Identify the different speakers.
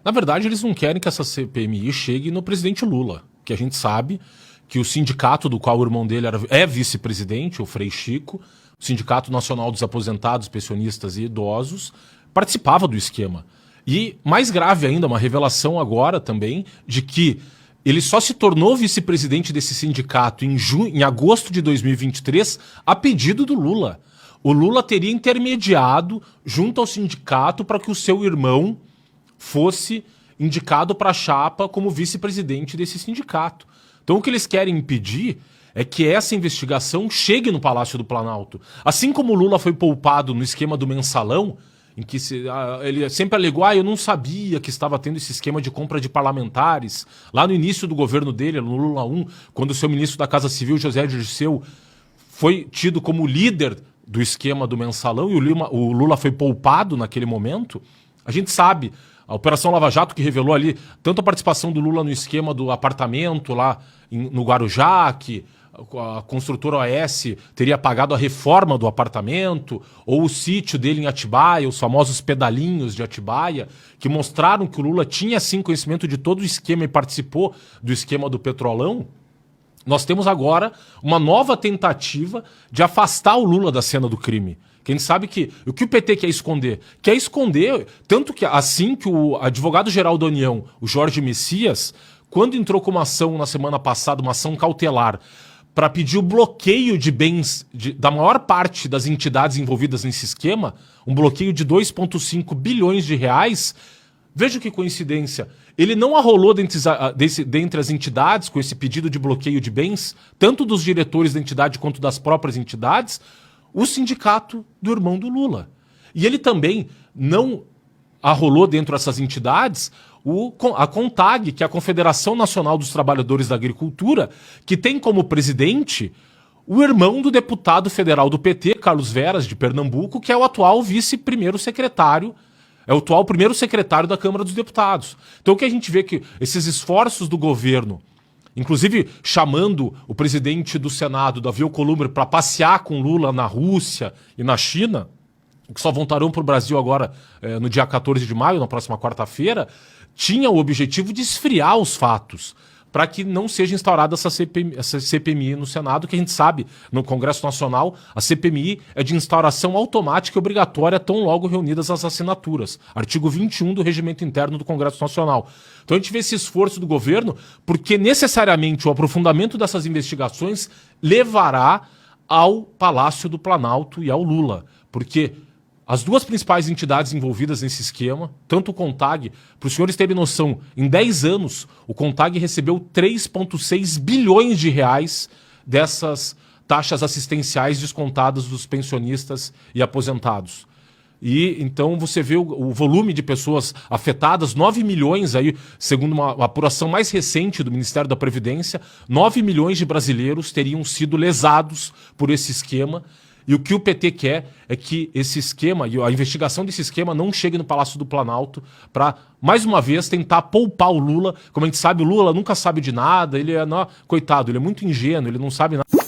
Speaker 1: Na verdade, eles não querem que essa CPMI chegue no presidente Lula, que a gente sabe que o sindicato do qual o irmão dele é vice-presidente, o Frei Chico, o Sindicato Nacional dos Aposentados, Pensionistas e Idosos, participava do esquema. E mais grave ainda, uma revelação agora também, de que ele só se tornou vice-presidente desse sindicato em agosto de 2023 a pedido do Lula. O Lula teria intermediado junto ao sindicato para que o seu irmão fosse indicado para a chapa como vice-presidente desse sindicato. Então o que eles querem impedir é que essa investigação chegue no Palácio do Planalto. Assim como o Lula foi poupado no esquema do mensalão, em que ele sempre alegou, eu não sabia que estava tendo esse esquema de compra de parlamentares. Lá no início do governo dele, no Lula 1, quando o seu ministro da Casa Civil, José Dirceu, foi tido como líder do esquema do mensalão e o Lula foi poupado naquele momento, a gente sabe, a Operação Lava Jato que revelou ali tanto a participação do Lula no esquema do apartamento lá no Guarujá, que a construtora OAS teria pagado a reforma do apartamento, ou o sítio dele em Atibaia, os famosos pedalinhos de Atibaia, que mostraram que o Lula tinha sim conhecimento de todo o esquema e participou do esquema do Petrolão. Nós temos agora uma nova tentativa de afastar o Lula da cena do crime. Quem sabe que o que o PT quer esconder? Quer esconder, tanto que assim que o advogado-geral da União, o Jorge Messias, quando entrou com uma ação na semana passada, uma ação cautelar, para pedir o bloqueio de bens da maior parte das entidades envolvidas nesse esquema, um bloqueio de 2,5 bilhões de reais, veja que coincidência, ele não arrolou dentre as entidades com esse pedido de bloqueio de bens, tanto dos diretores da entidade quanto das próprias entidades, o sindicato do irmão do Lula. E ele também não arrolou dentro dessas entidades a CONTAG, que é a Confederação Nacional dos Trabalhadores da Agricultura, que tem como presidente o irmão do deputado federal do PT, Carlos Veras, de Pernambuco, que é o atual vice-primeiro secretário, é o atual primeiro secretário da Câmara dos Deputados. Então o que a gente vê que esses esforços do governo, inclusive chamando o presidente do Senado, Davi Alcolumbre, para passear com Lula na Rússia e na China, que só voltarão para o Brasil agora no dia 14 de maio, na próxima quarta-feira, tinha o objetivo de esfriar os fatos, para que não seja instaurada essa CPMI no Senado, que a gente sabe, no Congresso Nacional, a CPMI é de instauração automática e obrigatória tão logo reunidas as assinaturas. Artigo 21 do Regimento Interno do Congresso Nacional. Então a gente vê esse esforço do governo, porque necessariamente o aprofundamento dessas investigações levará ao Palácio do Planalto e ao Lula. Porque as duas principais entidades envolvidas nesse esquema, tanto o CONTAG, para os senhores terem noção, em 10 anos, o CONTAG recebeu 3,6 bilhões de reais dessas taxas assistenciais descontadas dos pensionistas e aposentados. E então você vê o volume de pessoas afetadas, 9 milhões, aí, segundo uma apuração mais recente do Ministério da Previdência, 9 milhões de brasileiros teriam sido lesados por esse esquema. E o que o PT quer é que esse esquema, e a investigação desse esquema não chegue no Palácio do Planalto para, mais uma vez, tentar poupar o Lula. Como a gente sabe, o Lula nunca sabe de nada, coitado, ele é muito ingênuo, ele não sabe nada.